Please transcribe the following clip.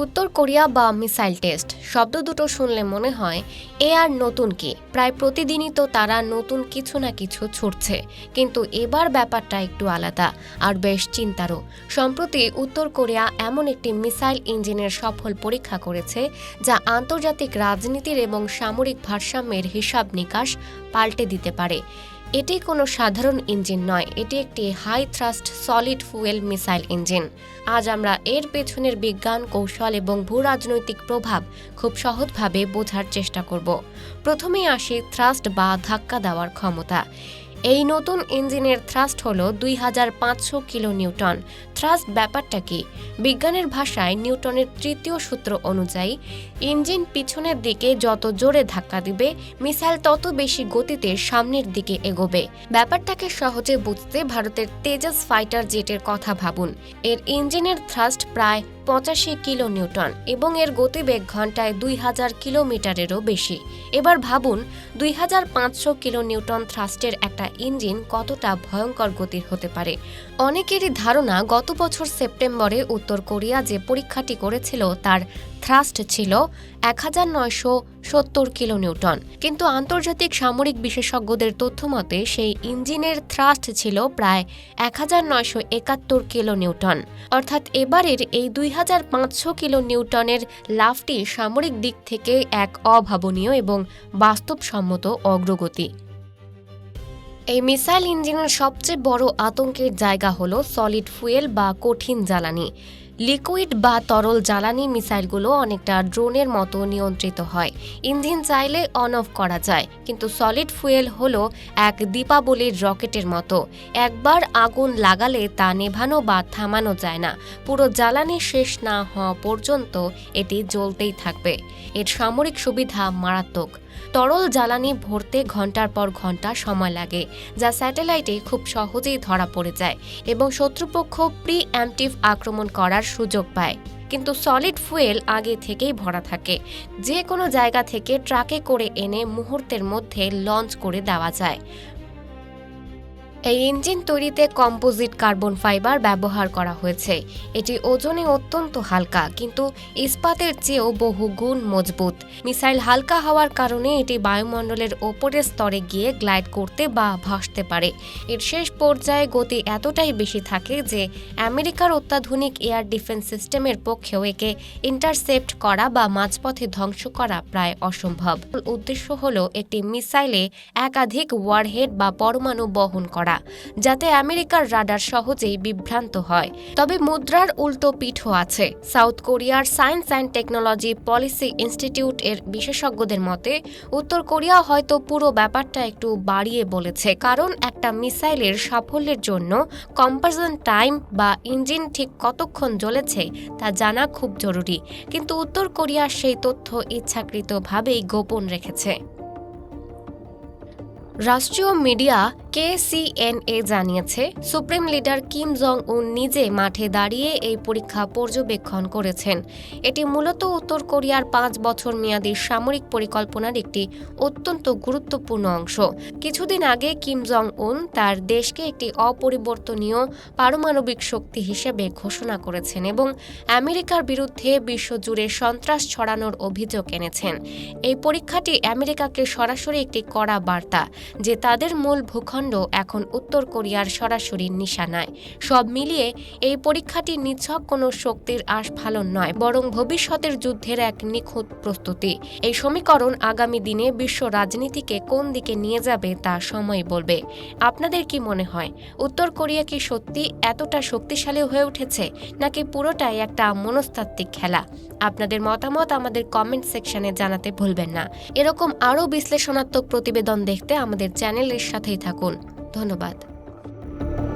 উত্তর কোরিয়া বা missile test শব্দ দুটো শুনলে মনে হয় এ আর নতুন কি, প্রায় প্রতিদিনই তো তারা নতুন কিছু না কিছু ছুটছে। কিন্তু এবার ব্যাপারটা একটু আলাদা আর বেশ চিন্তারও। সম্প্রতি উত্তর কোরিয়া এমন একটি মিসাইল ইঞ্জিনের সফল পরীক্ষা করেছে যা আন্তর্জাতিক রাজনীতির এবং সামরিক ভারসাম্যের হিসাব নিকাশ পাল্টে দিতে পারে। এটি কোনো সাধারণ ইঞ্জিন নয়, এটি একটি high thrust solid fuel missile engine. আজ আমরা এর পেছনের বিজ্ঞান, কৌশল এবং ভূরাজনৈতিক প্রভাব খুব সহজভাবে বোঝার চেষ্টা করব। প্রথমেই আসি থ্রাস্ট বা ধাক্কা দেওয়ার ক্ষমতা। এই নতুন ইঞ্জিনের থ্রাস্ট হল 2500 কিলো নিউটন। থ্রাস্ট ব্যাপারটা কি? বিজ্ঞানের ভাষায় নিউটনের তৃতীয় সূত্র অনুযায়ী ইঞ্জিন পিছনের দিকে যত জোরে ধাক্কা দিবে, মিসাইল তত বেশি গতিতে সামনের দিকে এগোবে। ব্যাপারটাকে সহজে বুঝতে ভারতের তেজস ফাইটার জেটের কথা ভাবুন। এর ইঞ্জিনের থ্রাস্ট প্রায় 85 কিলো নিউটন এবং এর গতিবেগ ঘন্টায় 2000 কিলোমিটারেরও বেশি। এবার ভাবুন 2500 কিলো নিউটন থ্রাস্টের একটা ইঞ্জিন কতটা ভয়ঙ্কর গতির হতে পারে। অনেকেরই ধারণা গত বছর সেপ্টেম্বরে উত্তর কোরিয়া যে পরীক্ষাটি করেছিল তার থ্রাস্ট ছিল 1970 কিলো নিউটন, কিন্তু আন্তর্জাতিক সামরিক বিশেষজ্ঞদের তথ্যমতে সেই ইঞ্জিনের থ্রাস্ট ছিল প্রায় 1971 কিলো নিউটন। অর্থাৎ এবারের এই 2500 কিলো নিউটনের লাফটি সামরিক দিক থেকে এক অভাবনীয় এবং বাস্তবসম্মত অগ্রগতি। এই মিসাইল ইঞ্জিনের সবচেয়ে বড় আতঙ্কের জায়গা হলো সলিড ফুয়েল বা কঠিন জ্বালানি। লিকুইড বা তরল জ্বালানি মিসাইলগুলো অনেকটা ড্রোনের মতো নিয়ন্ত্রিত হয়। ইঞ্জিন চাইলে অন অফ করা যায়, কিন্তু সলিড ফুয়েল হলো এক দীপাবলির রকেটের মতো। একবার আগুন লাগালে তা নেভানো বা থামানো যায় না। পুরো জ্বালানি শেষ না হওয়া পর্যন্ত এটি জ্বলতেই থাকবে। এর সামরিক সুবিধা মারাত্মক। তরল জ্বালানি ভরতে ঘন্টার পর ঘন্টা সময় লাগে, যা স্যাটেলাইটে খুব সহজেই ধরা পড়ে যায় এবং শত্রুপক্ষ প্রি-এম্পটিভ আক্রমণ করার সুযোগ পায়। কিন্তু সলিড ফুয়েল আগে থেকেই ভরা থাকে, যে কোনো জায়গা থেকে ট্রাকে করে এনে মুহূর্তের মধ্যে লঞ্চ করে দেওয়া যায়। এই ইঞ্জিন তৈরিতে কম্পোজিট কার্বন ফাইবার ব্যবহার করা হয়েছে। এটি ওজনে অত্যন্ত হালকা, কিন্তু ইস্পাতের চেয়েও বহু গুণ মজবুত। মিসাইল হালকা হওয়ার কারণে এটি বায়ুমণ্ডলের ওপরের স্তরে গিয়ে গ্লাইড করতে বা ভাসতে পারে। এর শেষ পর্যায়ে গতি এতটাই বেশি থাকে যে আমেরিকার অত্যাধুনিক এয়ার ডিফেন্স সিস্টেমের পক্ষেও একে ইন্টারসেপ্ট করা বা মাঝপথে ধ্বংস করা প্রায় অসম্ভব। উদ্দেশ্য হল একটি মিসাইলে একাধিক ওয়ারহেড বা পরমাণু বহন করা, যাতে আমেরিকার রাডার সহজেই বিভ্রান্ত হয়। তবে মুদ্রার উল্টো পিঠও আছে। সাউথ কোরিয়ার science and technology policy institute এর বিশেষজ্ঞদের মতে উত্তর কোরিয়া হয়তো পুরো ব্যাপারটা একটু বাড়িয়ে বলেছে, কারণ একটা মিসাইলের সাফল্যের জন্য কম্পারশন টাইম বা ইঞ্জিন ঠিক কতক্ষণ জ্বলেছে তা জানা খুব জরুরি। কিন্তু উত্তর কোরিয়া সেই তথ্য ইচ্ছাকৃতভাবেই গোপন রেখেছে। রাষ্ট্রীয় মিডিয়া KCNA জানিয়েছে, সুপ্রিম লিডার কিম জং উন নিজে মাঠে দাঁড়িয়ে এই পরীক্ষা পর্যবেক্ষণ করেছেন। এটি মূলত উত্তর কোরিয়ার 5 বছর মেয়াদী সামরিক পরিকল্পনার একটি অত্যন্ত গুরুত্বপূর্ণ অংশ। কিছুদিন আগে কিম জং উন তার দেশকে একটি অপরিবর্তনীয় পারমাণবিক শক্তি হিসেবে ঘোষণা করেছেন এবং আমেরিকার বিরুদ্ধে বিশ্বজুড়ে সন্ত্রাস ছড়ানোর অভিযোগ এনেছেন। এই পরীক্ষাটি আমেরিকাকে সরাসরি একটি কড়া বার্তা যে তাদের মূল ভূখণ্ড এখন উত্তর কোরিয়ার সরাসরি নিশানায়। সব মিলিয়ে এই পরীক্ষাটি নিছক কোনো শক্তির আস্ফালন নয়, বরং ভবিষ্যতের যুদ্ধের এক নিখুঁত প্রস্তুতি। এই সমীকরণ আগামী দিনে বিশ্ব রাজনীতিকে কোন দিকে নিয়ে যাবে তা সময় বলবে। আপনাদের কি মনে হয়, উত্তর কোরিয়া কি সত্যি এতটা শক্তিশালী হয়ে উঠেছে, নাকি পুরোটাই একটা মনস্তাত্ত্বিক খেলা? আপনাদের মতামত আমাদের কমেন্ট সেকশনে জানাতে ভুলবেন না। এরকম আরও বিশ্লেষণাত্মক প্রতিবেদন দেখতে আমাদের চ্যানেলের সাথেই থাকুন। ধন্যবাদ।